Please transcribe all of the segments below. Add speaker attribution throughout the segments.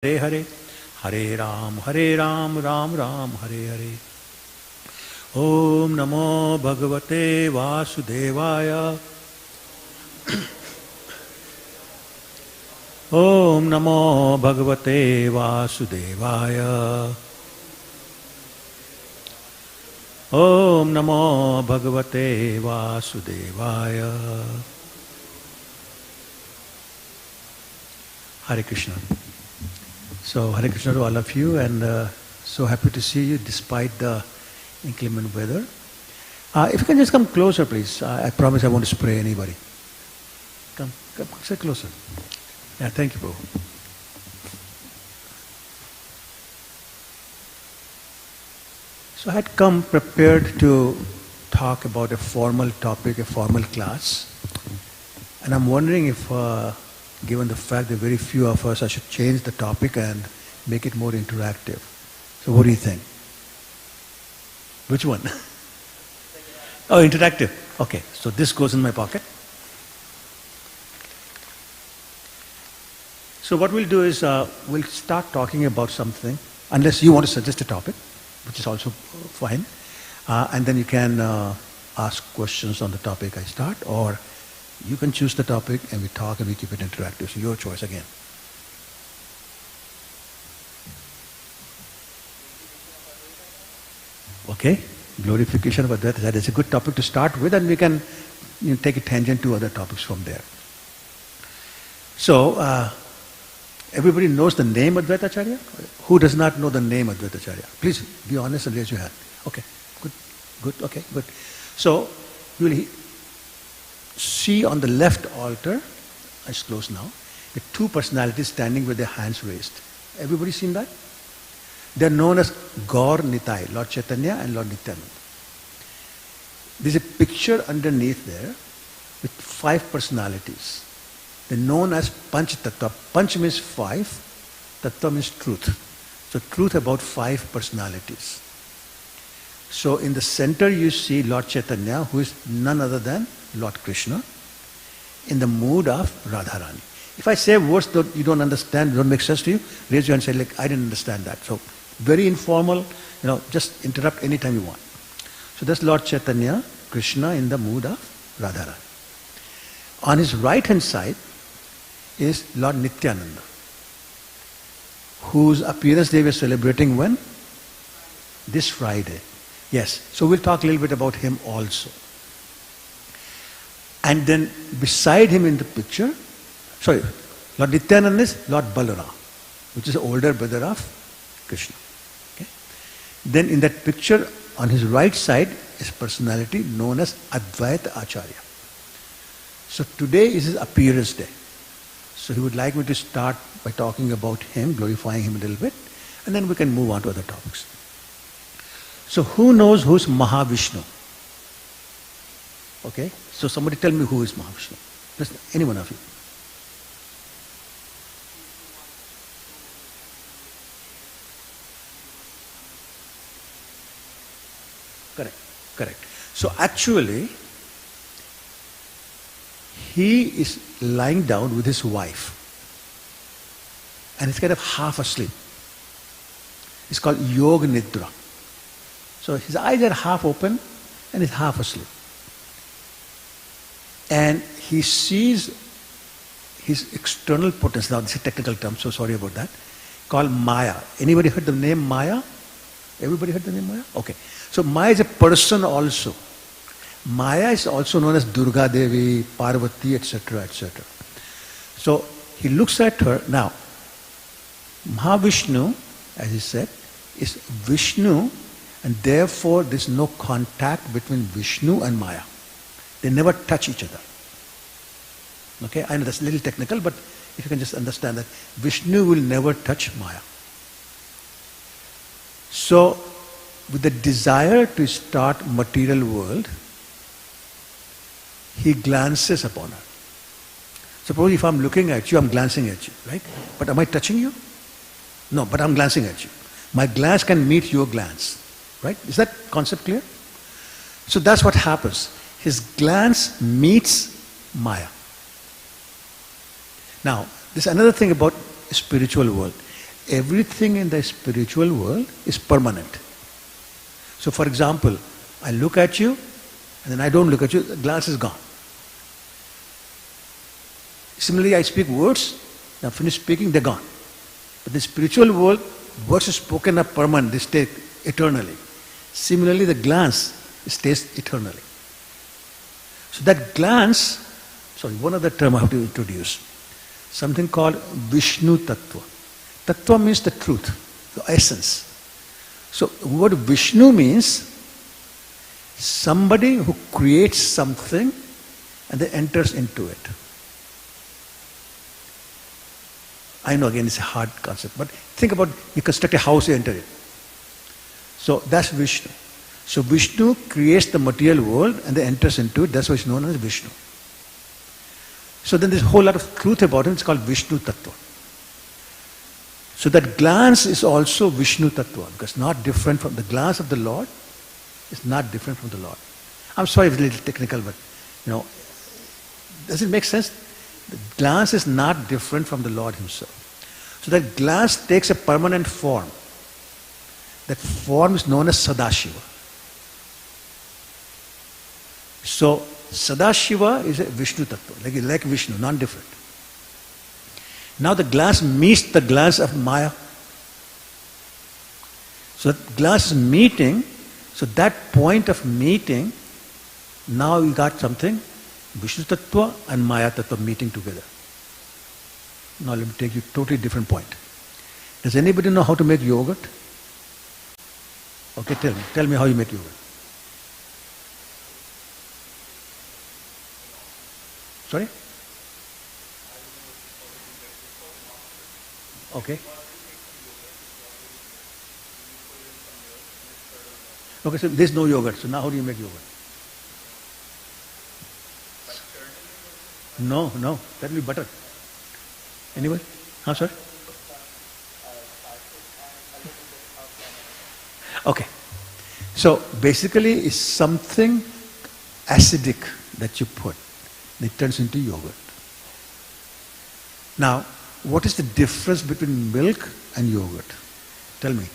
Speaker 1: Hare Hare, Hare Ram, Ram Ram, Hare Hare. Om Namo Bhagavate Vasudevaya. Om Namo Bhagavate Vasudevaya. Om Namo Bhagavate Vasudevaya. Hare Krishna. So Hare Krishna to all of you, and so happy to see you despite the inclement weather. If you can just come closer, please. I promise I won't spray anybody. Come, sit closer. Yeah, thank you, Prabhu. So I had come prepared to talk about a formal topic, a formal class, and I'm wondering if given the fact that very few of us, I should change the topic and make it more interactive. So what do you think? Which one? Oh, interactive. Okay, so this goes in my pocket. So what we'll do is we'll start talking about something, unless you want to suggest a topic, which is also fine, and then you can ask questions on the topic I start, or you can choose the topic and we talk and we keep it interactive. So your choice again. Okay, glorification of Advaita. That is a good topic to start with, and we can take a tangent to other topics from there. So, everybody knows the name Advaita Acharya? Who does not know the name Advaita Acharya? Please be honest and raise your hand. Okay, good, okay, good. So, you will see on the left altar, it's closed now, the two personalities standing with their hands raised. Everybody seen that? They're known as Gaur Nitai, Lord Chaitanya and Lord Nityananda. There's a picture underneath there with 5 personalities. They're known as Panch Tattva. Panch means 5, Tattva means truth. So truth about 5 personalities. So in the center you see Lord Chaitanya, who is none other than Lord Krishna, in the mood of Radharani. If I say words that you don't understand, don't make sense to you, raise your hand and say, like, I didn't understand that. So very informal, just interrupt anytime you want. So that's Lord Chaitanya, Krishna in the mood of Radharani. On his right hand side is Lord Nityananda, whose appearance they were celebrating when? This Friday. Yes, so we'll talk a little bit about him also. And then beside him in the picture, Lord Nityananda is Lord Balaram, which is the older brother of Krishna. Okay? Then in that picture on his right side is a personality known as Advaita Acharya. So today is his appearance day. So he would like me to start by talking about him, glorifying him a little bit, and then we can move on to other topics. So who knows who's Mahavishnu? Okay, so somebody tell me who is Mahavishnu. Just any one of you. Correct. So actually, he is lying down with his wife. And he's kind of half asleep. It's called Yoga Nidra. So his eyes are half open and he's half asleep. And he sees his external potency. Now this is a technical term, so sorry about that. Called Maya. Anybody heard the name Maya? Everybody heard the name Maya? Okay. So Maya is a person also. Maya is also known as Durga Devi, Parvati, etc., etc. So he looks at her. Now, Mahavishnu, as he said, is Vishnu, and therefore there is no contact between Vishnu and Maya. They never touch each other. Okay, I know that's a little technical, but if you can just understand that Vishnu will never touch Maya. So, with the desire to start material world, he glances upon her. Suppose if I'm looking at you, I'm glancing at you, right? But am I touching you? No, but I'm glancing at you. My glance can meet your glance, right? Is that concept clear? So that's what happens. His glance meets Maya. Now, there's another thing about spiritual world. everything in the spiritual world is permanent. So for example, I look at you and then I don't look at you, the glass is gone. Similarly, I speak words, now finish speaking, they're gone. But in the spiritual world, words are spoken are permanent, they stay eternally. Similarly, the glance stays eternally. So that glance, one other term I have to introduce. Something called Vishnu Tattva. Tattva means the truth, the essence. So what Vishnu means, somebody who creates something and then enters into it. I know again it's a hard concept, but think about you construct a house, you enter it. So that's Vishnu. So Vishnu creates the material world and then enters into it, that's why it's known as Vishnu. So then there's a whole lot of truth about it, it's called Vishnu Tattva. So that glance is also Vishnu Tattva, because not different from the glance of the Lord, is not different from the Lord. I'm sorry if it's a little technical, but does it make sense? The glance is not different from the Lord Himself. So that glance takes a permanent form. That form is known as Sadashiva. So Sadashiva is a Vishnu Tattva, like Vishnu, non-different. Now the glass meets the glass of Maya. So that glass is meeting, so that point of meeting, now you got something, Vishnu Tattva and Maya Tattva meeting together. Now let me take you to a totally different point. Does anybody know how to make yogurt? Okay, tell me how you make yogurt. Sorry? Okay. Okay, so there's no yogurt. So now how do you make yogurt? No, that will be butter. Anyway? Sorry? Okay. So basically it's something acidic that you put. It turns into yogurt. Now, what is the difference between milk and yogurt? Tell me.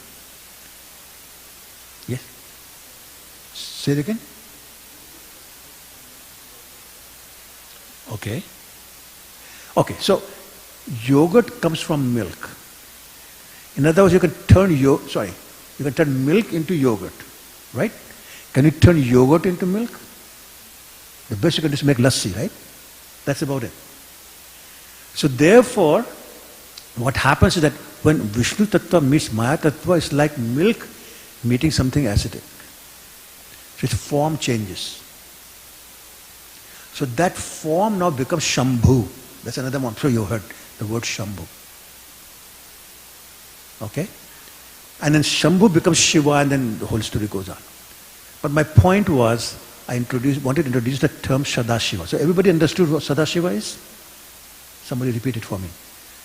Speaker 1: Yes? Say it again. Okay. Okay, so yogurt comes from milk. In other words, you can turn milk into yogurt, right? Can you turn yogurt into milk? The best you can do is make lassi, right? That's about it. So therefore, what happens is that when Vishnu Tattva meets Maya Tattva, it's like milk meeting something acidic. So its form changes. So that form now becomes Shambhu. That's another one. I'm sure you heard the word Shambhu. Okay? And then Shambhu becomes Shiva, and then the whole story goes on. But my point was, I wanted to introduce the term Sadashiva. So everybody understood what Sadashiva is? Somebody repeat it for me.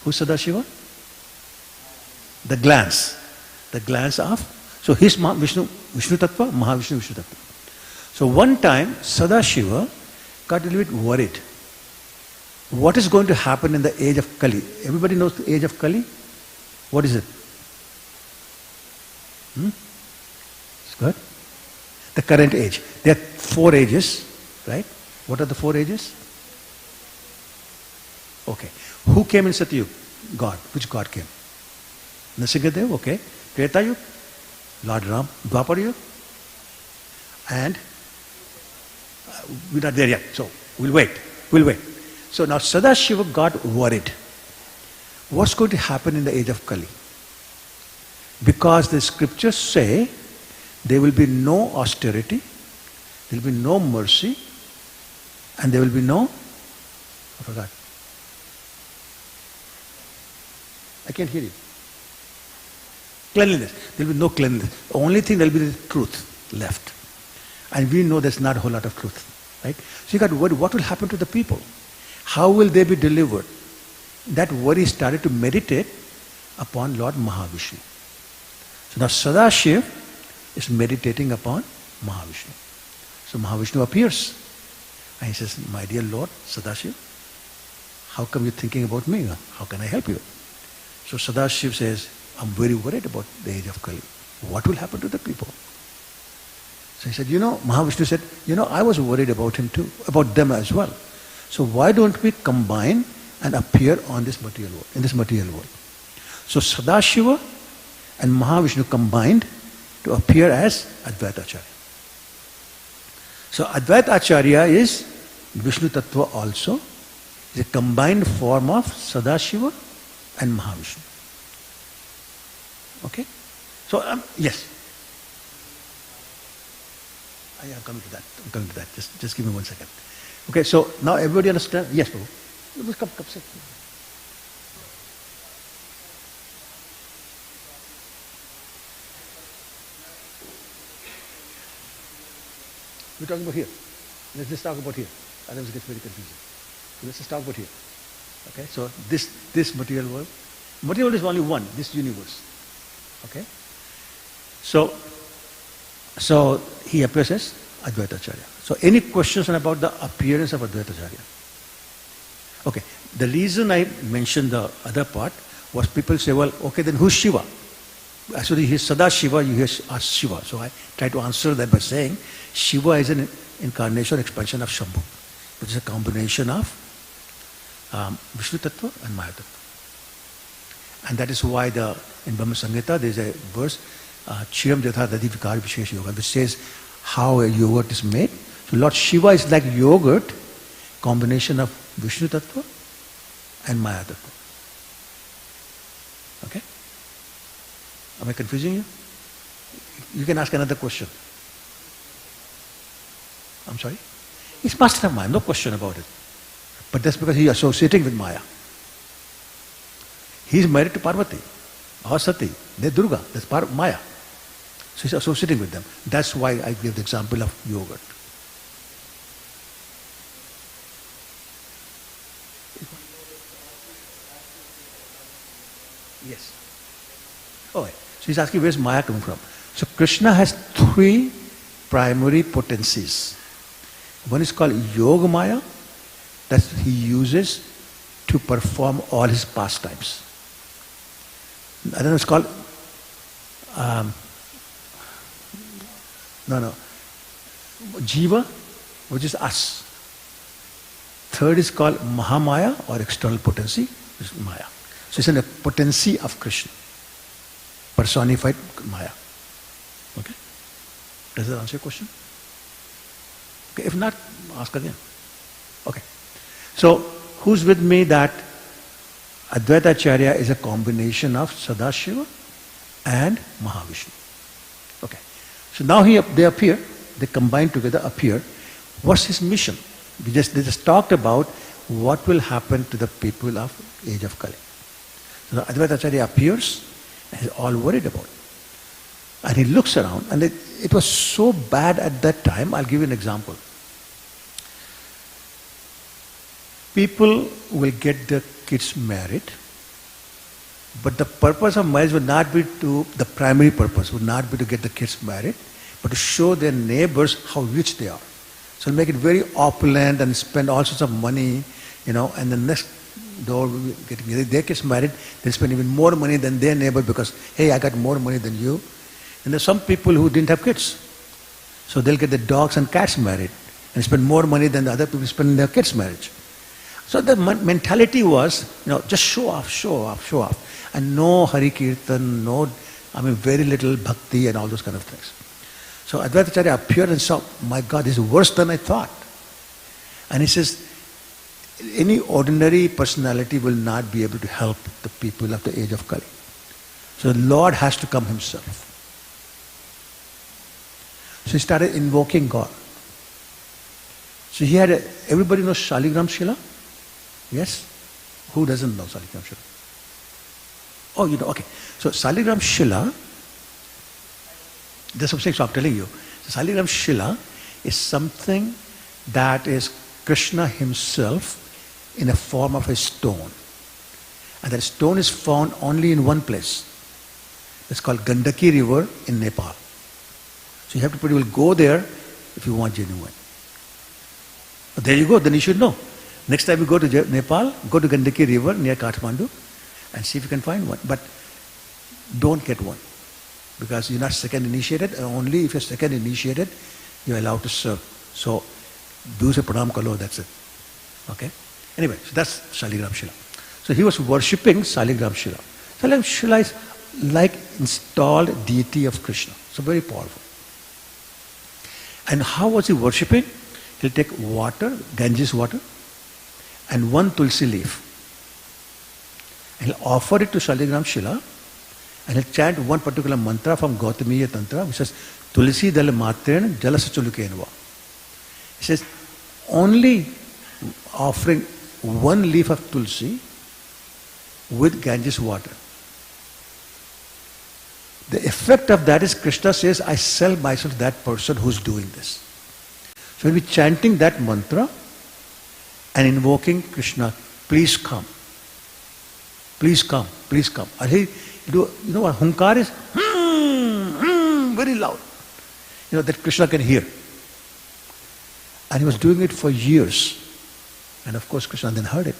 Speaker 1: Who's Sadashiva? The glance. The glance of, so he's Vishnu Tattva, Mahavishnu Vishnu Tattva. So one time, Sadashiva got a little bit worried. What is going to happen in the age of Kali? Everybody knows the age of Kali? What is it? It's good. The current age. There are 4 ages, right? What are the 4 ages? Okay. Who came in Satyug? God. Which God came? Nrsimhadev, okay. Treta Yug? Lord Ram. Dwapar Yug? And we're not there yet, so we'll wait. So now Sadashiva got worried. What's going to happen in the age of Kali? Because the scriptures say there will be no austerity, there will be no mercy, and there will be no, I forgot. I can't hear you. Cleanliness. There will be no cleanliness. The only thing, there will be the truth left. And we know there's not a whole lot of truth. Right? So you got worried, what will happen to the people? How will they be delivered? That worry started to meditate upon Lord Mahavishnu. So now Sadashiv is meditating upon Mahavishnu. So Mahavishnu appears and he says, my dear Lord Sadashiv, how come you're thinking about me? How can I help you? So Sadashiv says, I'm very worried about the age of Kali. What will happen to the people? So he said, Mahavishnu said, I was worried about him too, about them as well. So why don't we combine and appear on this material world, in this material world? So Sadashiva and Mahavishnu combined to appear as Advaita Acharya. So Advaita Acharya is Vishnu Tattva also. It's a combined form of Sadashiva and Mahavishnu. Okay? So, yes. I'm coming to that. Just give me 1 second. Okay, so now everybody understand? Yes, Prabhu. Come, sit. We're talking about here. Let's just talk about here. Otherwise it gets very confusing. So let's just talk about here. Okay, so this material world. Material world is only one, this universe. Okay? So he appears as Advaita Acharya. So any questions about the appearance of Advaita Acharya? Okay, the reason I mentioned the other part was people say, well, okay, then who's Shiva? Actually, he's Sadashiva, you hear ask Shiva. So I try to answer that by saying Shiva is an incarnation, expansion of Shambhu, which is a combination of Vishnu Tattva and Maya Tattva. And that is why in Brahma Samhita there is a verse, Chiyam Jatha Dadi Vikar Vishesh Yoga, which says how a yogurt is made. So Lord Shiva is like yogurt, combination of Vishnu Tattva and Maya Tattva. Okay? Am I confusing you? You can ask another question. I'm sorry? He's master of Maya, no question about it. But that's because he is associating with Maya. He is married to Parvati or Sati. They're Durga. That's part of Maya. So he's associating with them. That's why I gave the example of yogurt. Yes. Okay. So he's asking where's Maya coming from. So Krishna has three primary potencies. One is called Yoga Maya, that he uses to perform all his pastimes. Another is called Jiva, which is us. Third is called Mahamaya, or external potency, which is Maya. So it's in a potency of Krishna, personified Maya. Okay? Does that answer your question? Okay, if not, ask again. Okay. So, who's with me that Advaita Acharya is a combination of Sadashiva and Mahavishnu? Okay. So now they appear, they combine together, appear. What's his mission? They just talked about what will happen to the people of age of Kali. So the Advaita Acharya appears and he's all worried about it. And he looks around, and it was so bad at that time. I'll give you an example. People will get their kids married, but the purpose of marriage would not be the primary purpose would not be to get the kids married, but to show their neighbors how rich they are. So make it very opulent and spend all sorts of money, and the next door getting their kids married, they'll spend even more money than their neighbor because, hey, I got more money than you. And there's some people who didn't have kids. So they'll get the dogs and cats married and spend more money than the other people spend in their kids' marriage. So the mentality was, just show off. And no Hari Kirtan, very little bhakti and all those kind of things. So Advaita Acharya appeared and saw, my God, this is worse than I thought. And he says, any ordinary personality will not be able to help the people of the age of Kali. So the Lord has to come himself. So he started invoking God. So he had everybody knows Shaligram Shila? Yes? Who doesn't know Shaligram Shila? Oh, okay. So Shaligram Shila, there's something I'm telling you. So Shaligram Shila is something that is Krishna himself in a form of a stone. And that stone is found only in one place. It's called Gandaki River in Nepal. So you have to pretty well go there if you want genuine. But there you go, then you should know. Next time you go to Nepal, go to Gandaki River near Kathmandu and see if you can find one. But don't get one. Because you're not second initiated, and only if you're second initiated, you're allowed to serve. So, do se pranam kalo, that's it. Okay? Anyway, so that's Shaligram Shila. So he was worshipping Shaligram Shila. Shaligram Shila is like installed deity of Krishna. So very powerful. And how was he worshipping? He'll take water, Ganges water, and one tulsi leaf. And he'll offer it to Shaligram Shila, and he'll chant one particular mantra from Gautamiya Tantra, which says, Tulsi dal matren jalasa chulukenva. He says, only offering one leaf of tulsi with Ganges water. The effect of that is Krishna says, I sell myself to that person who's doing this. So we'll be chanting that mantra and invoking Krishna, please come. Please come, please come. You know what Hunkar is? Very loud. You know, that Krishna can hear. And he was doing it for years. And of course Krishna then heard it.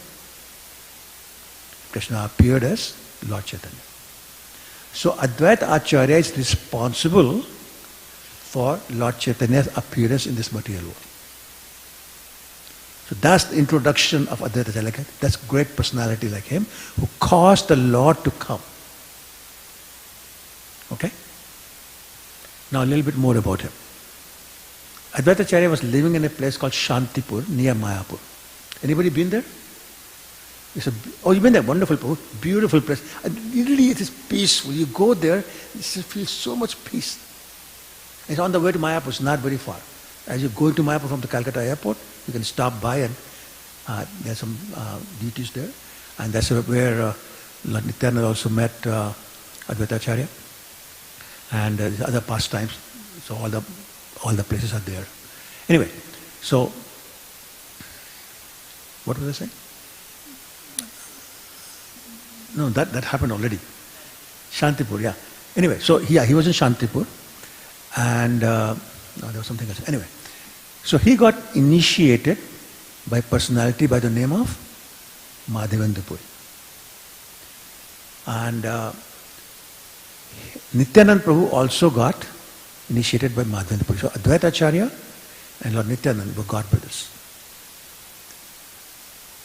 Speaker 1: Krishna appeared as Lord Chaitanya. So Advaita Acharya is responsible for Lord Chaitanya's appearance in this material world. So that's the introduction of Advaita Acharya. That's great personality like him who caused the Lord to come. Okay? Now a little bit more about him. Advaita Acharya was living in a place called Shantipur near Mayapur. Anybody been there? Oh, you've been there? Wonderful, beautiful place. And really it is peaceful. You go there, you feel so much peace. It's on the way to Mayapur, it's not very far. As you're going to Mayapur from the Calcutta airport, you can stop by and there's some deities there. And that's where Lord Nityananda also met Advaita Acharya. And the other pastimes. So all the places are there. Anyway, so what was I saying? No, that happened already. Shantipur, yeah. Anyway, so he was in Shantipur, and no, there was something else. Anyway, so he got initiated by personality by the name of Madhavendra Puri. And Nityanand Prabhu also got initiated by Madhavendra Puri. So Advaita Acharya and Lord Nityanand were god brothers.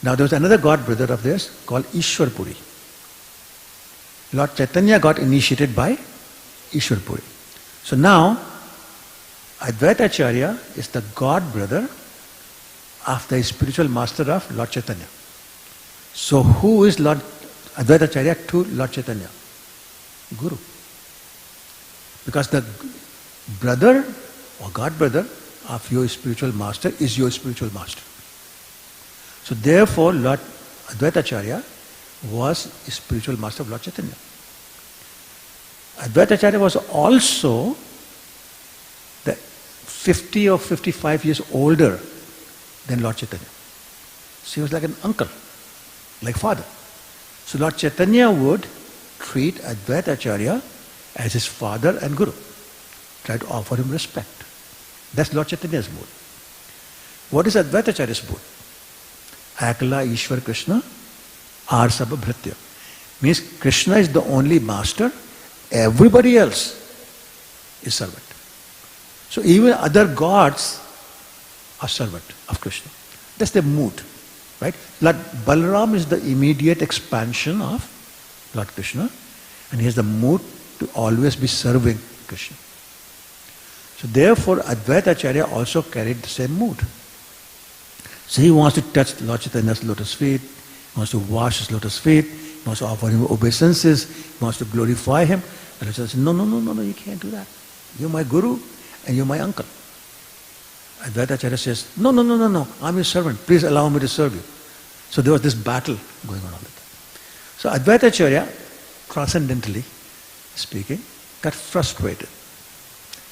Speaker 1: Now there was another god brother of theirs called Ishwar Puri. Lord Chaitanya got initiated by Ishwar Puri. So now, Advaita Acharya is the god brother of the spiritual master of Lord Chaitanya. So who is Lord Advaita Acharya to Lord Chaitanya? Guru. Because the brother or god brother of your spiritual master is your spiritual master. So therefore, Lord Advaita Acharya was a spiritual master of Lord Chaitanya. Advaita Acharya was also the 50 or 55 years older than Lord Chaitanya. So he was like an uncle, like father. So Lord Chaitanya would treat Advaita Acharya as his father and guru. Try to offer him respect. That's Lord Chaitanya's mood. What is Advaita Acharya's mood? Akala Ishwar Krishna Arsabha Bhritya. Means Krishna is the only master, everybody else is servant. So even other gods are servant of Krishna. That's their mood. Right? Lord Balaram is the immediate expansion of Lord Krishna, and he has the mood to always be serving Krishna. So therefore Advaita Acharya also carried the same mood. So he wants to touch Lord Chaitanya's lotus feet, he wants to wash his lotus feet, he wants to offer him obeisances, he wants to glorify him. And Lord Chaitanya says, no, you can't do that. You're my guru and you're my uncle. Advaita Acharya says, no, I'm your servant, please allow me to serve you. So there was this battle going on all the time. So Advaita Acharya, transcendentally speaking, got frustrated.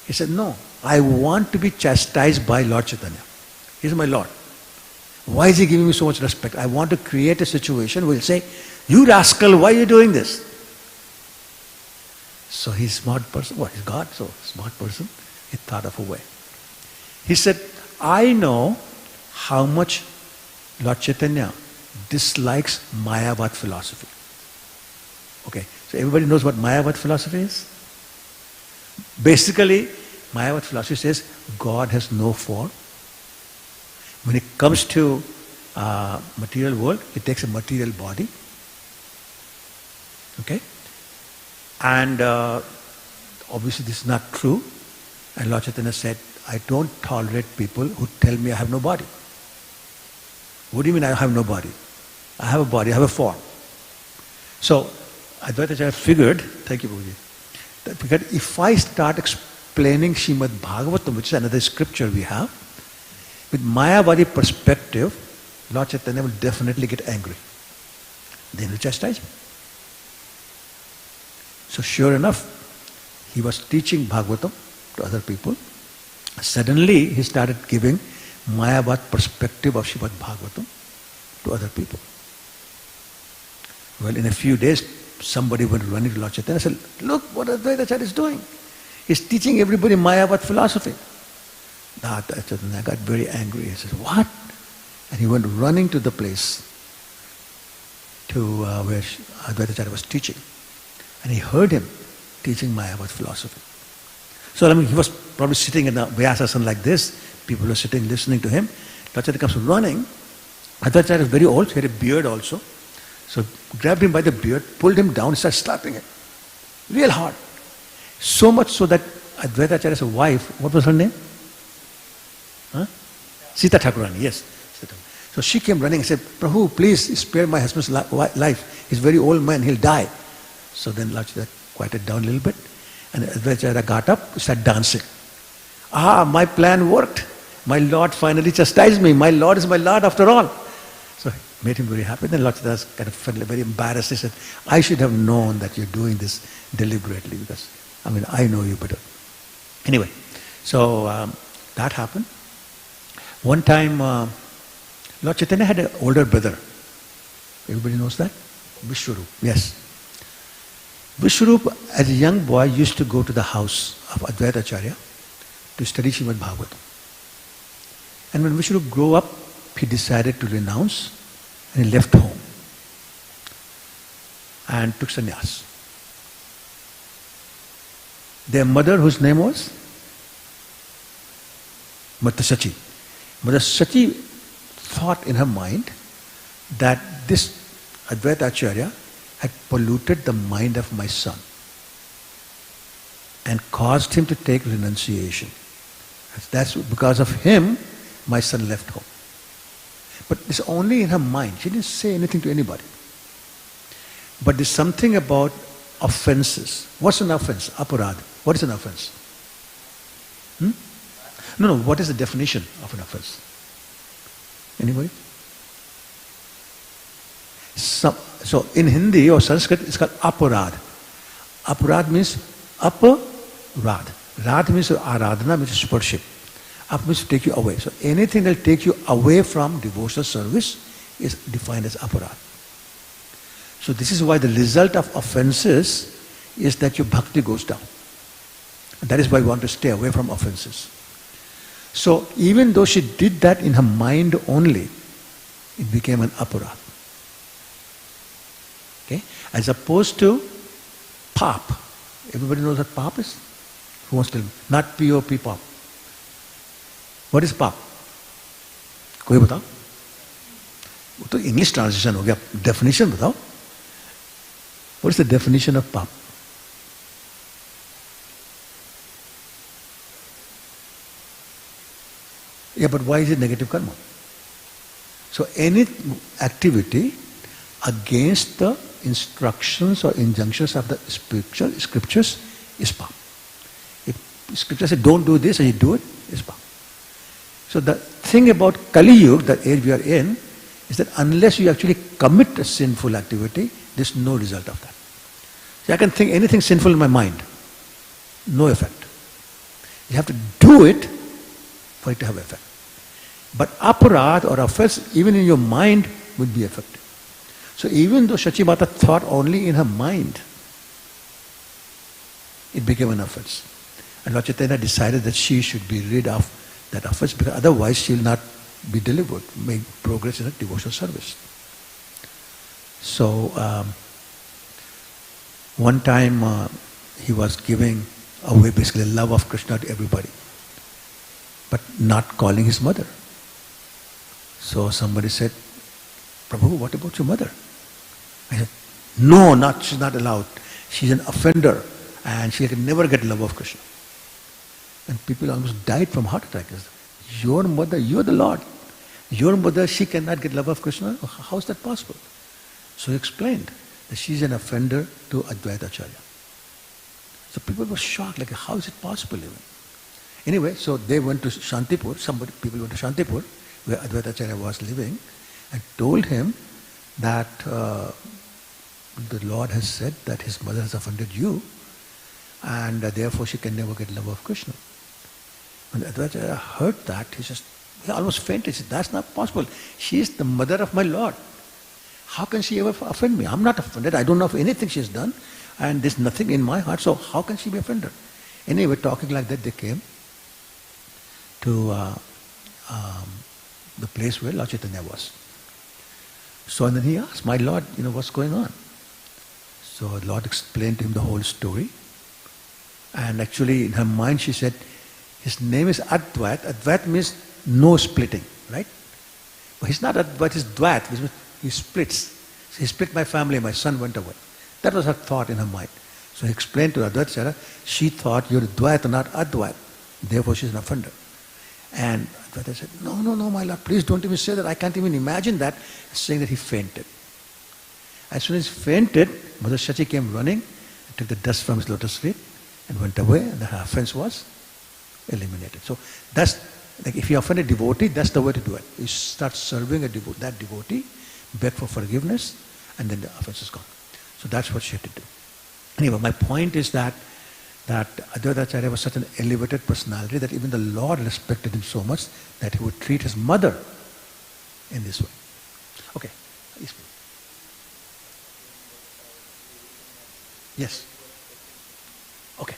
Speaker 1: He said, no, I want to be chastised by Lord Chaitanya. He's my Lord. Why is he giving me so much respect? I want to create a situation where he'll say, you rascal, why are you doing this? So he's a smart person. He's God, so smart person. He thought of a way. He said, I know how much Lord Chaitanya dislikes Mayavad philosophy. Okay, So everybody knows what Mayavad philosophy is? Basically, Mayavad philosophy says God has no form. When it comes to material world, it takes a material body. Okay? And obviously this is not true. And Lord Chaitanya said, I don't tolerate people who tell me I have no body. What do you mean I have no body? I have a body, I have a form. So Advaita Acharya figured, thank you Prabhuji, that because if I start explaining Srimad Bhagavatam, which is another scripture we have, with Mayavadi perspective, Lord Chaitanya will definitely get angry. Then he will chastise me. So sure enough, he was teaching Bhagavatam to other people. Suddenly he started giving Mayavad perspective of Srimad Bhagavatam to other people. Well, in a few days, somebody went running to Lord Chaitanya and said, look what Advaita Acharya is doing. He's teaching everybody Mayavad philosophy. Lord Chaitanya got very angry. He said, what? And he went running to the place to where Advaita Acharya was teaching. And he heard him teaching Mayavad philosophy. So he was probably sitting in a Vyasasana like this. People were sitting listening to him. Lord Chaitanya comes running. Advaita Acharya was very old. He had a beard also. So grabbed him by the beard, pulled him down, and started slapping him. Real hard. So much so that Advaita Acharya's wife, what was her name? Huh? Sita Thakurani, yes. So she came running and said, Prabhu, please spare my husband's life. He's a very old man, he'll die. So then Lord Chaitanya quieted down a little bit. And Advaita Acharya got up, started dancing. My plan worked. My Lord finally chastised me. My Lord is my Lord after all. So it made him very happy. Then Lord Chaitanya kind of felt very embarrassed. He said, I should have known that you're doing this deliberately because, I know you better. Anyway, so that happened. One time, Lord Chaitanya had an older brother. Everybody knows that? Vishwarup, yes. Vishwarup, as a young boy, used to go to the house of Advaita Acharya to study Srimad Bhagavatam. And when Vishwarup grew up, he decided to renounce and he left home and took sannyas. Their mother, whose name was Mata Sachi. Mata Sachi thought in her mind that this Advaita Acharya had polluted the mind of my son and caused him to take renunciation. That's because of him, my son left home. But it's only in her mind. She didn't say anything to anybody. But there's something about offenses. What's an offense? Aparad. What is an offense? No, what is the definition of an offense? Anybody? So in Hindi or Sanskrit, it's called aparad. Aparad means aparad. Rad means aradhana, means worship. Up means to take you away. So anything that will take you away from devotional service is defined as aparad. So this is why the result of offenses is that your bhakti goes down. And that is why we want to stay away from offenses. So even though she did that in her mind only, it became an aparad. Okay? As opposed to pop. Everybody knows what pop is? Who wants to tell me? Not P-O-P, pop. What is pop? कोई बताओ? वो तो English translation हो गया. Definition बताओ. What is the definition of pop? Yeah, but why is it negative karma? So any activity against the instructions or injunctions of the scriptures is pop. If scripture says don't do this and you do it, it's pop. So the thing about Kali Yuga, the age we are in, is that unless you actually commit a sinful activity, there's no result of that. So I can think anything sinful in my mind, no effect. You have to do it for it to have effect. But aparad or offense, even in your mind, would be effective. So even though Shachi Mata thought only in her mind, it became an offense. And Lord Chaitanya decided that she should be rid of that offense because otherwise she will not be delivered, make progress in her devotional service. So One time he was giving away basically the love of Krishna to everybody, but not calling his mother. So somebody said, Prabhu, what about your mother? I said, no, she's not allowed. She's an offender and she can never get love of Krishna. And people almost died from heart attack. Your mother, you're the Lord. Your mother, she cannot get love of Krishna? How is that possible? So he explained that she's an offender to Advaita Acharya. So people were shocked, like how is it possible even? Anyway, so they went to Shantipur, people went to Shantipur, where Advaita Acharya was living, and told him that the Lord has said that his mother has offended you, and therefore she can never get love of Krishna. When Advaita Acharya heard that, he almost fainted. He said, that's not possible. She is the mother of my Lord. How can she ever offend me? I'm not offended. I don't know of anything she has done, and there's nothing in my heart, so how can she be offended? Anyway, talking like that, they came to the place where Lord Chaitanya was. So and then he asked, my Lord, what's going on? So the Lord explained to him the whole story. And actually in her mind she said, his name is Advait. Advait means no splitting, right? But he's not Advait, he's Dvait, which means he splits. So he split my family, my son went away. That was her thought in her mind. So he explained to Advaita Acharya, she thought you're Dvait, not Advait. Therefore she's an offender. And Advaita said, no, my Lord, please don't even say that. I can't even imagine that. Saying that he fainted. As soon as he fainted, Mother Shachi came running, and took the dust from his lotus feet, and went away, and her offense was eliminated. So that's, like if you offend a devotee, that's the way to do it. You start serving that devotee, beg for forgiveness, and then the offense is gone. So that's what she had to do. Anyway, my point is that Advaita Acharya was such an elevated personality that even the Lord respected him so much that he would treat his mother in this way. Okay. Yes. Okay.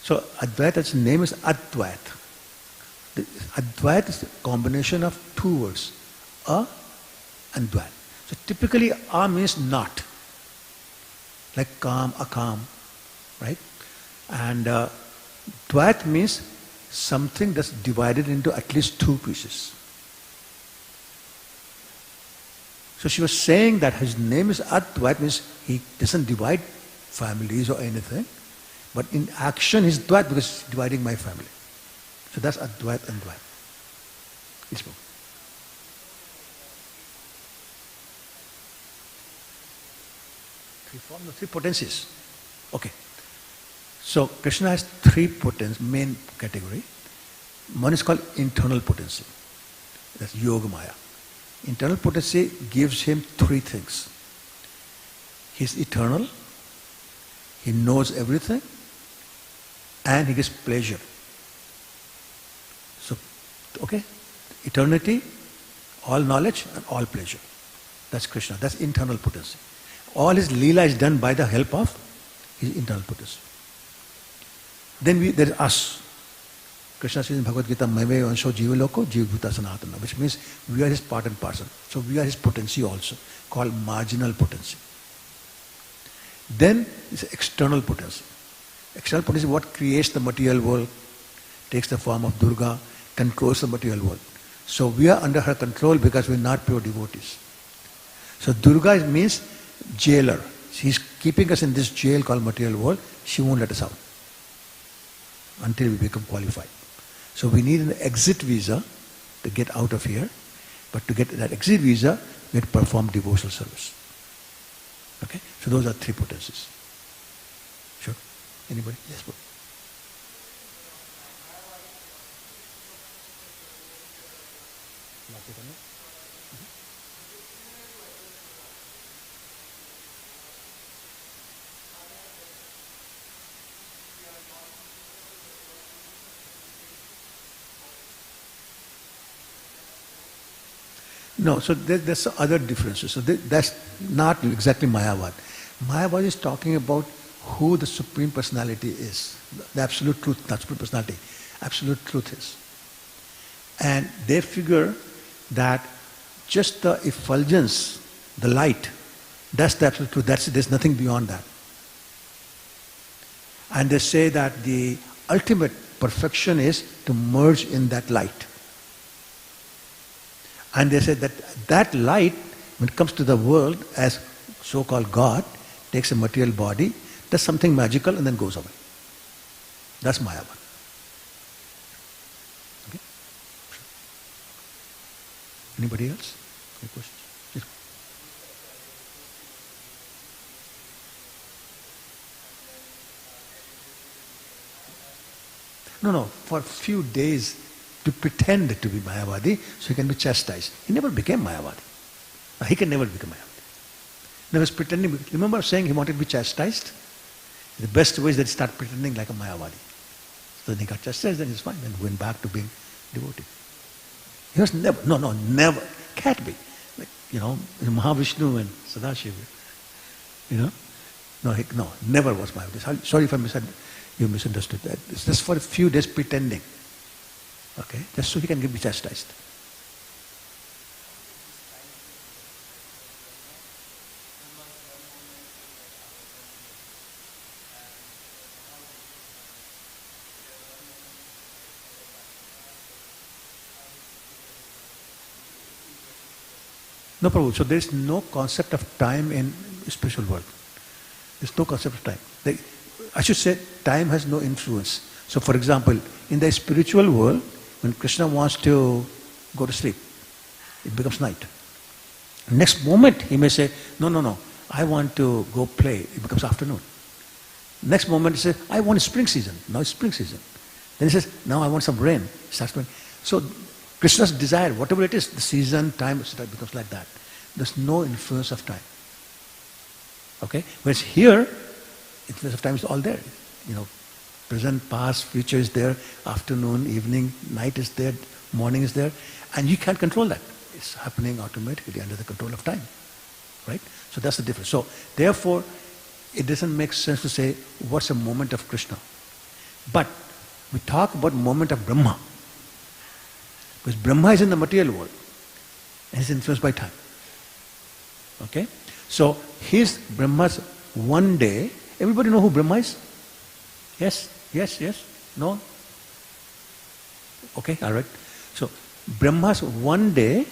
Speaker 1: So Advaita's name is Advait. Advait is a combination of two words, A and Dvait. So typically A means not, like calm, akam, right? And Dvait means something that's divided into at least two pieces. So she was saying that his name is Advait, means he doesn't divide families or anything, but in action he's Dvait because he's dividing my family. So that's Advait and Dvait. Yes, ma'am. Three forms, three potencies. Okay. So Krishna has three main category. One is called internal potency. That's Yoga Maya. Internal potency gives him three things. He's eternal, he knows everything, and he gets pleasure. So, okay, eternity, all knowledge and all pleasure. That's Krishna, that's internal potency. All his Leela is done by the help of his internal potency. Then there is us. Krishna says in Bhagavad Gita, Maime Ansho Jiva Loko, Jiva Bhuta Sanatana, which means we are his part and parcel. So we are his potency also, called marginal potency. Then is external potency. External potency is what creates the material world, takes the form of Durga, controls the material world. So we are under her control because we are not pure devotees. So Durga means jailer. She is keeping us in this jail called material world. She won't let us out until we become qualified. So we need an exit visa to get out of here. But to get that exit visa, we have to perform devotional service. Okay? So those are three potencies. Sure? Anybody? Yes, bro. No, so there's other differences. So that's not exactly Mayavad. Mayavad is talking about who the Supreme Personality is. The absolute truth, not Supreme Personality. Absolute truth is. And they figure that just the effulgence, the light, that's the absolute truth. That's it. There's nothing beyond that. And they say that the ultimate perfection is to merge in that light. And they say that that light, when it comes to the world as so-called God, takes a material body, does something magical and then goes away. That's Mayavad. Okay? Anybody else? Any questions? Yes. No, for a few days to pretend to be Mayavadi so he can be chastised. He never became Mayavadi. He can never become Mayavadi. He was pretending. Remember saying he wanted to be chastised? The best way is that he started pretending like a Mayavadi. So then he got chastised, then he's fine, then went back to being devotee. He was never, never, can't be. Like, Mahavishnu and Sadashiva. No, never was Mayavadi. Sorry if you misunderstood that. It's just for a few days pretending. Okay? Just so he can be chastised. No problem. So there is no concept of time in spiritual world. There is no concept of time. I should say time has no influence. So for example, in the spiritual world, when Krishna wants to go to sleep, it becomes night. Next moment he may say, no, I want to go play. It becomes afternoon. Next moment he says, I want a spring season. Now it's spring season. Then he says, now I want some rain. It starts raining. So Krishna's desire, whatever it is, the season, time, etc., becomes like that. There's no influence of time. Okay? Whereas here, influence of time is all there. Present, past, future is there, afternoon, evening, night is there, morning is there, and you can't control that. It's happening automatically under the control of time. Right? So that's the difference. So therefore, it doesn't make sense to say, what's a moment of Krishna? But we talk about moment of Brahma. Because Brahma is in the material world and is influenced by time. Okay? So his Brahma's one day, everybody know who Brahma is? Yes? No? Okay, alright. So Brahma's one day,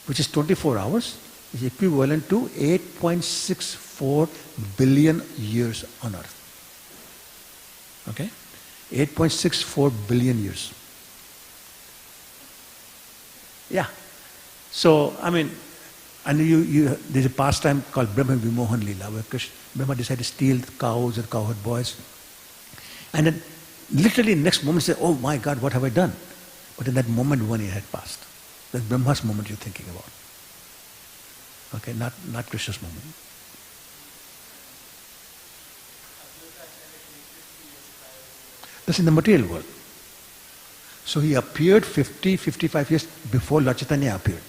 Speaker 1: which is 24 hours, is equivalent to 8.64 billion years on earth. Okay? 8.64 billion years. Yeah. So, and there's a pastime called Brahma Vimohan Leela, where Brahma decided to steal the cows and cowherd boys. And then literally next moment say, oh my God, what have I done? But in that moment 1 year had passed. That's Brahma's moment you're thinking about. Okay, not Krishna's moment. That's in the material world. So he appeared 55 years before Lord Chaitanya appeared.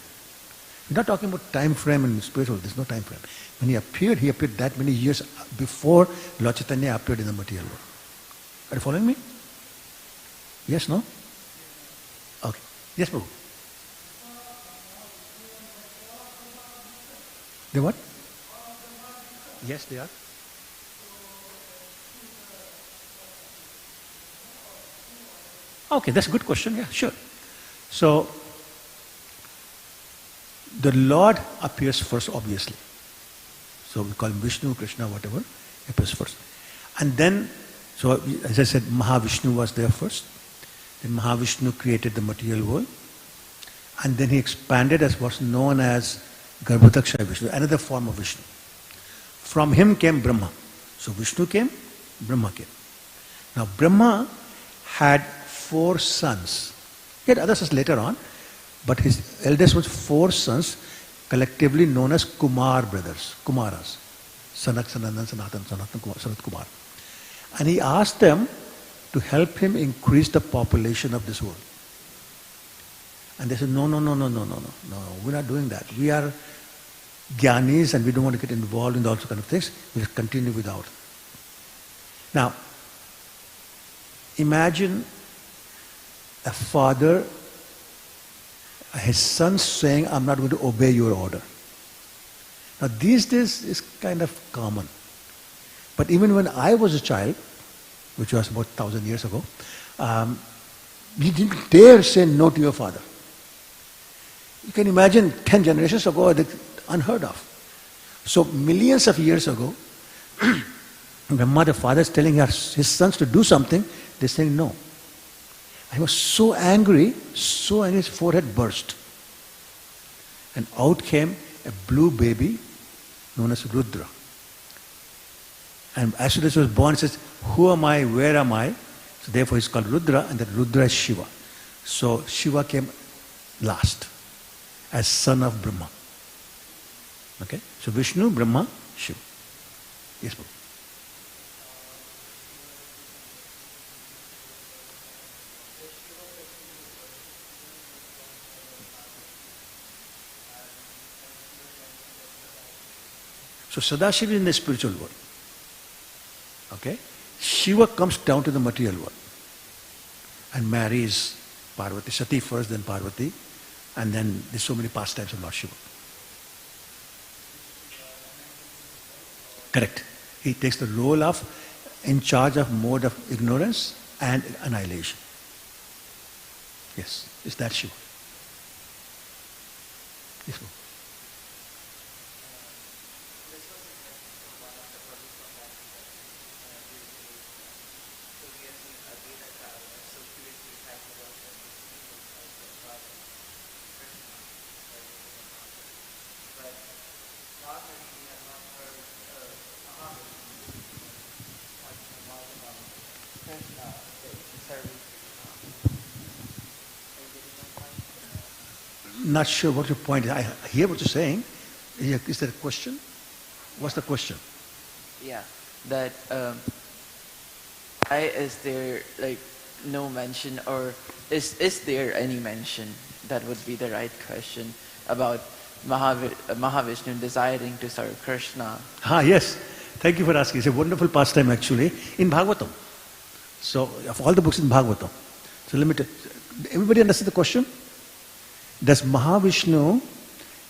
Speaker 1: We're not talking about time frame in spiritual, there's no time frame. When he appeared that many years before Lord Chaitanya appeared in the material world. Are you following me? Yes, no? Okay. Yes, Prabhu. They what? Yes, they are. Okay, that's a good question. Yeah, sure. So, the Lord appears first, obviously. So we call him Vishnu, Krishna, whatever, appears first. And then, so as I said, Mahavishnu was there first. Then Mahavishnu created the material world. And then he expanded as what's known as Garbhodaksha Vishnu, another form of Vishnu. From him came Brahma. So Vishnu came, Brahma came. Now Brahma had 4 sons. He had other sons later on, but his eldest was 4 sons, collectively known as Kumar brothers, Kumaras. Sanak, Sanandan, Sanat Kumar. And he asked them to help him increase the population of this world. And they said, no, we're not doing that. We are Gyanis and we don't want to get involved in all sorts of things. We'll continue without. Now, imagine a father, his son saying, I'm not going to obey your order. Now these days is kind of common. But even when I was a child, which was about 1,000 years ago, you didn't dare say no to your father. You can imagine 10 generations ago, unheard of. So millions of years ago, Brahma, the father, is telling his sons to do something, they're saying no. He was so angry, his forehead burst. And out came a blue baby known as Rudra. And as soon as he was born, he says, who am I, where am I? So therefore he's called Rudra, and that Rudra is Shiva. So Shiva came last as son of Brahma. Okay? So Vishnu, Brahma, Shiva. Yes, Prabhu. So Sadashiva is in the spiritual world. Okay? Shiva comes down to the material world and marries Parvati. Sati first, then Parvati, and then there's so many pastimes of Lord Shiva. Correct. He takes the role of in charge of mode of ignorance and annihilation. Yes, is that Shiva? Yes, Prabhu. Not sure what your point is. I hear what you're saying. Is there a question? What's the question?
Speaker 2: Yeah, that why is there like no mention, or is there any mention? That would be the right question about Mahavishnu desiring to serve Krishna.
Speaker 1: Yes. Thank you for asking. It's a wonderful pastime actually in Bhagavatam. So, of all the books in Bhagavatam. So let me tell you. Everybody understand the question? Does Mahavishnu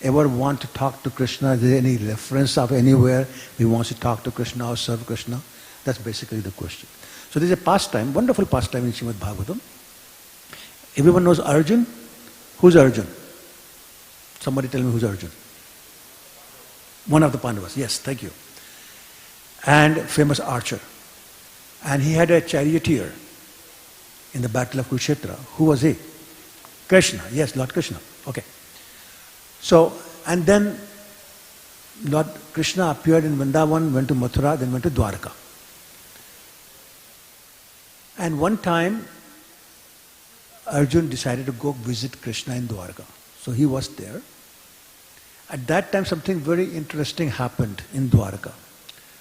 Speaker 1: ever want to talk to Krishna? Is there any reference of anywhere he wants to talk to Krishna or serve Krishna? That's basically the question. So there's a pastime, wonderful pastime in Srimad Bhagavatam. Everyone knows Arjun? Who's Arjun? Somebody tell me who's Arjun? One of the Pandavas. Yes, thank you. And famous archer. And he had a charioteer in the battle of Kurukshetra. Who was he? Krishna. Yes, Lord Krishna. Okay. So, and then Lord Krishna appeared in Vrindavan, went to Mathura, then went to Dwarka. And one time, Arjun decided to go visit Krishna in Dwarka. So he was there. At that time, something very interesting happened in Dwarka.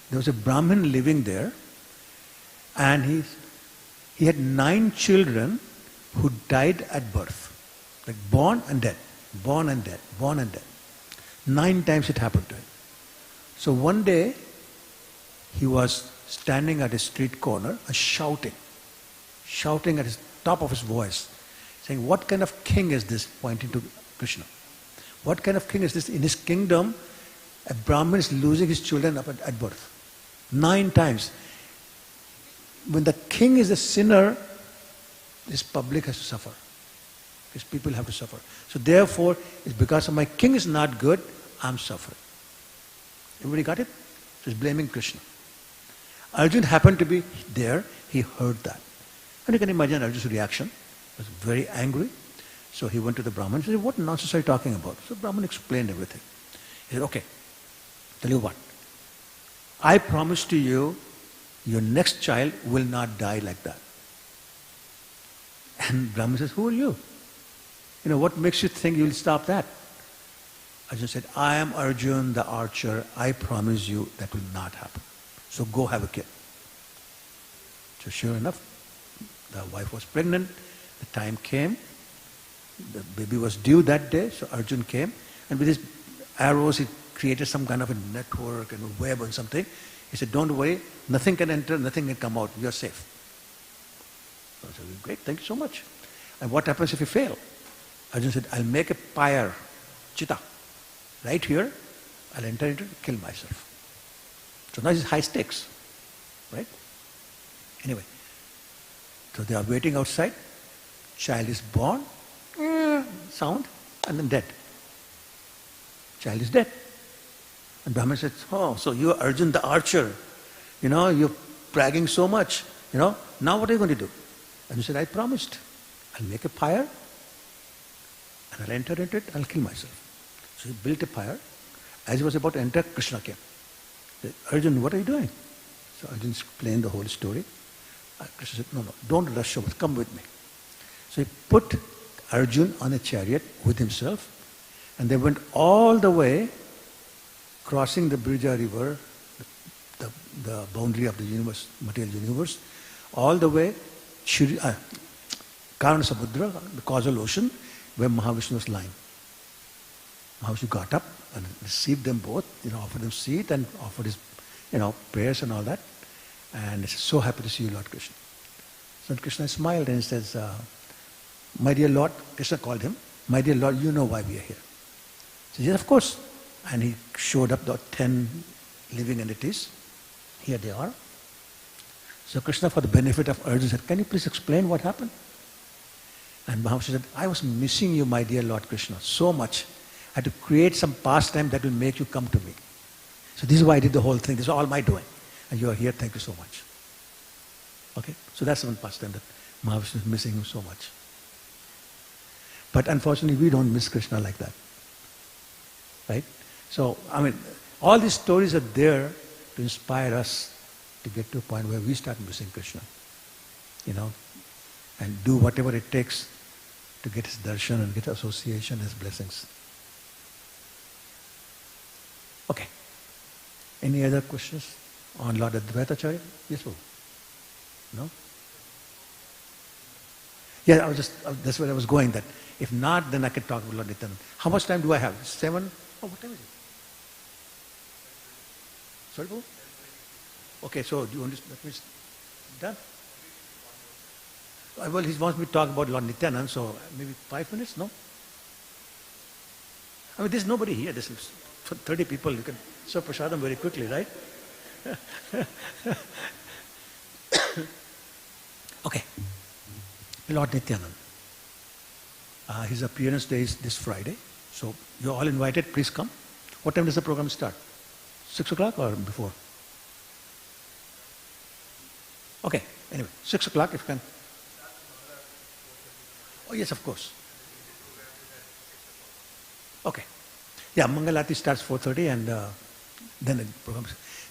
Speaker 1: There was a Brahmin living there, and he had 9 children who died at birth. Like born and dead, born and dead, born and dead. 9 times it happened to him. So one day, he was standing at a street corner and shouting at the top of his voice, saying, what kind of king is this? Pointing to Krishna. What kind of king is this? In his kingdom, a Brahmin is losing his children up at birth. 9 times. When the king is a sinner, this public has to suffer. His people have to suffer. So therefore, it's because of my king is not good, I'm suffering. Everybody got it? So he's blaming Krishna. Arjun happened to be there. He heard that. And you can imagine Arjun's reaction. He was very angry. So he went to the Brahman and said, what nonsense are you talking about? So Brahman explained everything. He said, okay, tell you what. I promise to you, your next child will not die like that. And Brahman says, who are you? You know, what makes you think you will stop that? Arjun said, I am Arjun the archer. I promise you that will not happen. So go have a kid. So sure enough, the wife was pregnant. The time came. The baby was due that day. So Arjun came. And with his arrows, he created some kind of a network and a web or something. He said, don't worry. Nothing can enter. Nothing can come out. You're safe. So I said, great. Thank you so much. And what happens if you fail? Arjun said, I'll make a pyre, chitta, right here. I'll enter into it and kill myself. So now it's high stakes, right? Anyway, So they are waiting outside. Child is born, sound, and then dead. Child is dead. And Brahman said, oh, so you are Arjun the archer. You're bragging so much. Now what are you going to do? And he said, I promised. I'll make a pyre and I'll enter into it, I'll kill myself. So he built a pyre. As he was about to enter, Krishna came. He said, Arjun, what are you doing? So Arjun explained the whole story. Krishna said, no, don't rush over, come with me. So he put Arjun on a chariot with himself, and they went all the way, crossing the Brija river, the boundary of the universe, material universe, all the way, Karana Samudra, the causal ocean, where Mahavishnu was lying. Mahavishnu got up and received them both, offered them seat and offered his, prayers and all that. And he said, so happy to see you, Lord Krishna. So Krishna smiled and he says, my dear Lord, Krishna called him, my dear Lord, you know why we are here. He said, yes, of course. And he showed up the 10 living entities. Here they are. So Krishna, for the benefit of Arjuna, said, can you please explain what happened? And Mahavishnu said, I was missing you, my dear Lord Krishna, so much. I had to create some pastime that will make you come to me. So this is why I did the whole thing. This is all my doing. And you are here, thank you so much. Okay? So that's one pastime that Mahavishnu is missing you so much. But unfortunately, we don't miss Krishna like that. Right? So, all these stories are there to inspire us to get to a point where we start missing Krishna. And do whatever it takes to get his darshan and get association, his blessings. Okay. Any other questions on Lord Advaita Acharya? Yes, Babu? No? Yeah, that's where I was going, that if not, then I can talk about Lord Nityananda. How much time do I have? 7? Oh, what time is it? Sorry, Babu? Okay, so do you want to, that means done? Well, he wants me to talk about Lord Nityananda, so maybe 5 minutes, no? There's nobody here. There's 30 people. You can serve prasadam very quickly, right? Okay. Lord Nityananda. His appearance day is this Friday. So you're all invited. Please come. What time does the program start? 6 o'clock or before? Okay. Anyway, 6 o'clock if you can. Oh, yes, of course. Okay. Yeah, Mangalati starts 4:30 and then the program,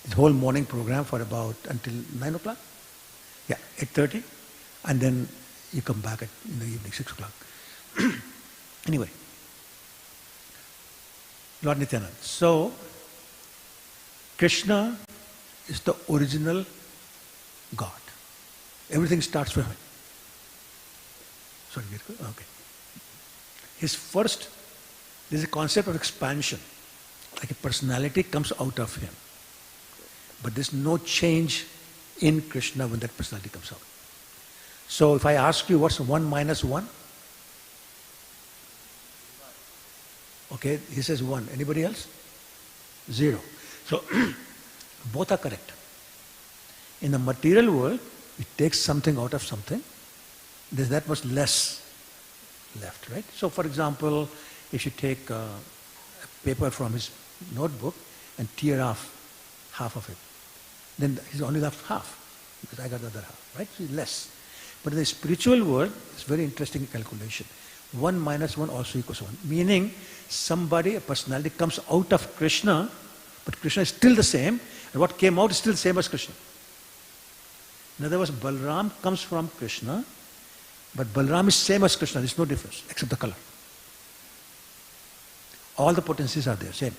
Speaker 1: this whole morning program for about until 9 o'clock. Yeah, 8:30. And then you come back in the evening, 6 o'clock. Anyway. Lord Nityananda. So, Krishna is the original God. Everything starts from him. Sorry, okay. His first, there's a concept of expansion. Like a personality comes out of him. But there's no change in Krishna when that personality comes out. So if I ask you what's 1 minus 1? Okay, he says 1. Anybody else? 0. So both are correct. In the material world, it takes something out of something. There's that much less left, right? So for example, if you take a paper from his notebook and tear off half of it, then he's only left half, because I got the other half, right? So less. But in the spiritual world, it's very interesting calculation. 1 minus 1 also equals 1. Meaning, somebody, a personality comes out of Krishna, but Krishna is still the same, and what came out is still the same as Krishna. In other words, Balram comes from Krishna, but Balram is same as Krishna. There's no difference, except the color. All the potencies are there, same.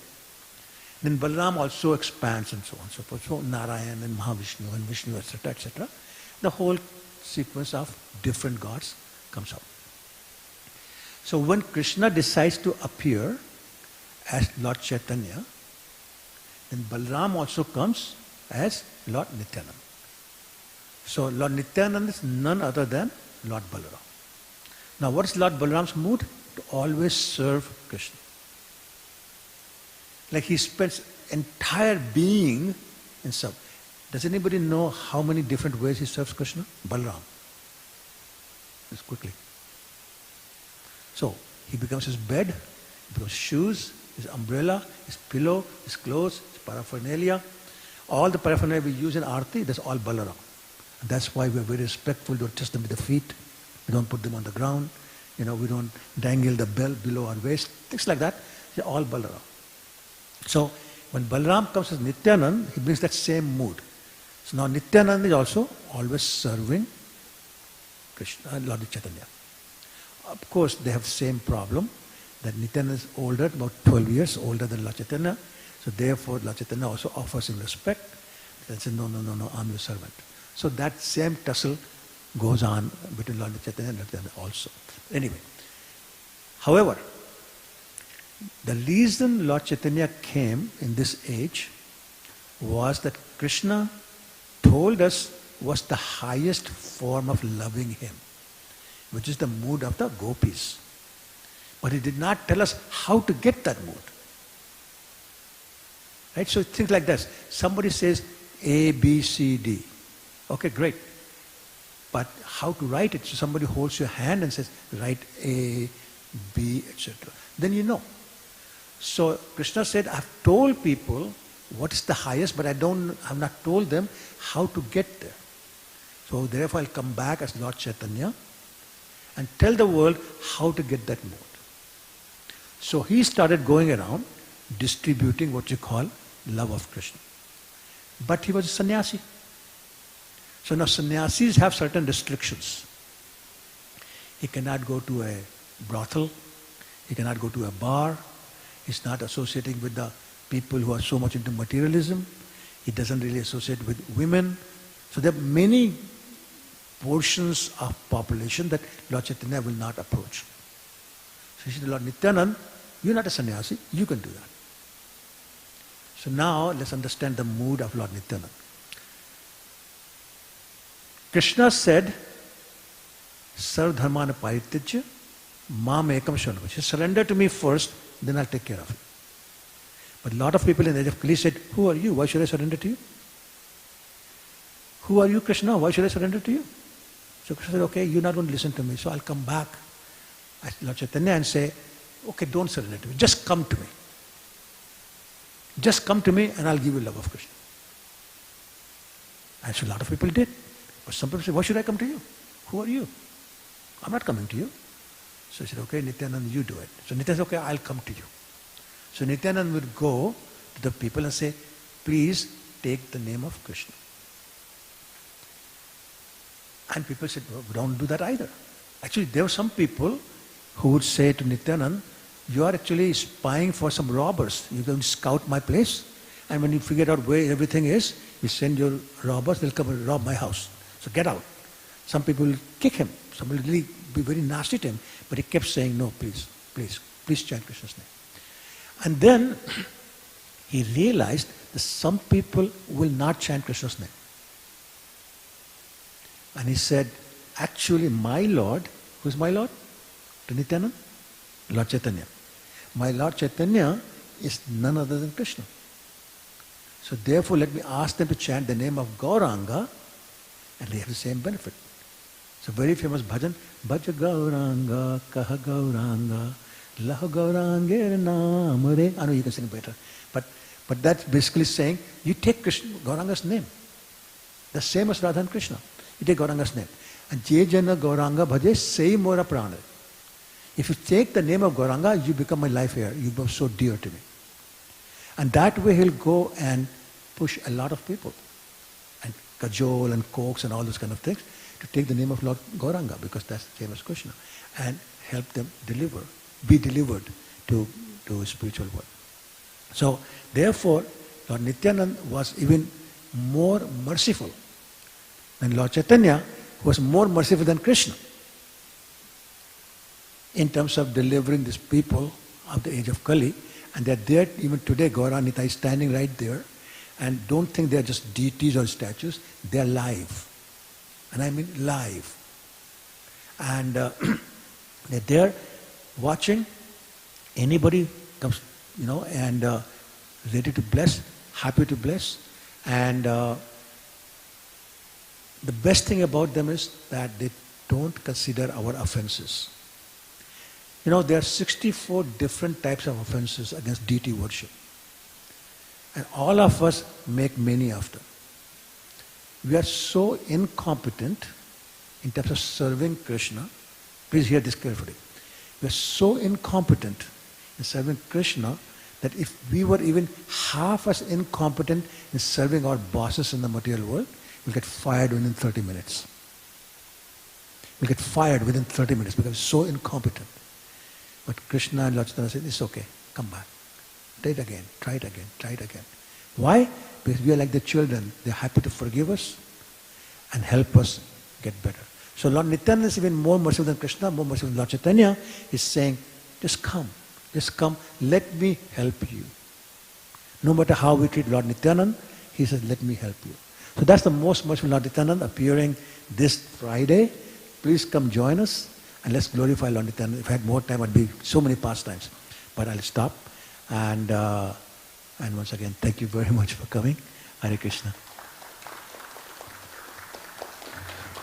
Speaker 1: Then Balram also expands and so on and so forth. So Narayan and Mahavishnu and Vishnu, etc., etc. The whole sequence of different gods comes out. So when Krishna decides to appear as Lord Chaitanya, then Balram also comes as Lord Nityananda. So Lord Nityananda is none other than Lord Balaram. Now what is Lord Balaram's mood? To always serve Krishna. Like he spends entire being in serve. Does anybody know how many different ways he serves Krishna? Balaram. just quickly. So, he becomes his bed, he becomes shoes, his umbrella, his pillow, his clothes, his paraphernalia. All the paraphernalia we use in Aarti, that's all Balaram. And that's why we're very respectful, don't touch them with the feet, we don't put them on the ground, we don't dangle the bell below our waist, things like that. They're all Balaram. So, when Balaram comes as Nityanand, he brings that same mood. So now Nityanand is also always serving Krishna, Lord Chaitanya. Of course, they have same problem, that Nityananda is older, about 12 years older than Lord Chaitanya. So therefore, Lord Chaitanya also offers him respect. And says, no, I'm your servant. So that same tussle goes on between Lord Chaitanya and Lord Chaitanya also. Anyway, however, the reason Lord Chaitanya came in this age was that Krishna told us was the highest form of loving him, which is the mood of the gopis. But he did not tell us how to get that mood. Right? So things like this. Somebody says A, B, C, D. Okay, great. But how to write it? So somebody holds your hand and says, write A, B, etc. Then you know. So Krishna said, I've told people what is the highest, but I've not told them how to get there. So therefore I'll come back as Lord Chaitanya and tell the world how to get that mood. So he started going around distributing what you call love of Krishna. But he was a sannyasi. So now sannyasis have certain restrictions. He cannot go to a brothel. He cannot go to a bar. He's not associating with the people who are so much into materialism. He doesn't really associate with women. So there are many portions of population that Lord Chaitanya will not approach. So he said, Lord Nityanand, you're not a sannyasi, you can do that. So now let's understand the mood of Lord Nityanand. Krishna said, Sarv dharmana paritijya, mam ekam sharnam. He said, surrender to me first, then I'll take care of you. But a lot of people in the age of Kali said, who are you? Why should I surrender to you? Who are you, Krishna? Why should I surrender to you? So Krishna said, okay, you're not going to listen to me, so I'll come back as Lord Chaitanya and say, okay, don't surrender to me, just come to me. Just come to me and I'll give you love of Krishna. And so a lot of people did. But some people said, why should I come to you? Who are you? I'm not coming to you. So he said, okay, Nityanand, you do it. So Nityanand said, okay, I'll come to you. So Nityanand would go to the people and say, please take the name of Krishna. And people said, well, don't do that either. Actually, there were some people who would say to Nityanand, you are actually spying for some robbers. You're going to scout my place. And when you figure out where everything is, you send your robbers, they'll come and rob my house. So get out. Some people will kick him. Some will really be very nasty to him. But he kept saying, no, please chant Krishna's name. And then he realized that some people will not chant Krishna's name. And he said, actually my Lord, who's my Lord? To Nityanand? Lord Chaitanya. My Lord Chaitanya is none other than Krishna. So therefore let me ask them to chant the name of Gauranga and they have the same benefit. It's a very famous bhajan, Bhaja Gauranga, Kaha Gauranga, Laha Gauranga Namare. I know you can sing better. But that's basically saying, you take Krishna, Gauranga's name. The same as Radha and Krishna. You take Gauranga's name. And Je Jana Gauranga Bhaje Sei Mora Prana. If you take the name of Gauranga, you become my life heir. You become so dear to me. And that way he'll go and push a lot of people. And cajole and coax and all those kind of things to take the name of Lord Gauranga because that's the same as Krishna. And help them be delivered to spiritual world. So therefore, Lord Nityanand was even more merciful than Lord Chaitanya, who was more merciful than Krishna in terms of delivering these people of the age of Kali. And they're there even today. Gaura Nita is standing right there. And don't think they're just deities or statues. They're live. And I mean live. And they're there watching. Anybody comes, and ready to bless, happy to bless. And the best thing about them is that they don't consider our offenses. You know, there are 64 different types of offenses against deity worship. And all of us make many of them. We are so incompetent in terms of serving Krishna. Please hear this carefully. We are so incompetent in serving Krishna that if we were even half as incompetent in serving our bosses in the material world, we'll get fired within 30 minutes. We'll get fired within 30 minutes because we're so incompetent. But Krishna and Lord Chaitanya said, it's okay, come back. Try it again, try it again, try it again. Why? Because we are like the children. They're happy to forgive us and help us get better. So Lord Nityananda is even more merciful than Krishna, more merciful than Lord Chaitanya. He's saying, just come, let me help you. No matter how we treat Lord Nityananda, he says, let me help you. So that's the most merciful Lord Nityananda appearing this Friday. Please come join us and let's glorify Lord Nityananda. If I had more time, I'd be so many pastimes. But I'll stop. And once again, thank you very much for coming. Hare Krishna.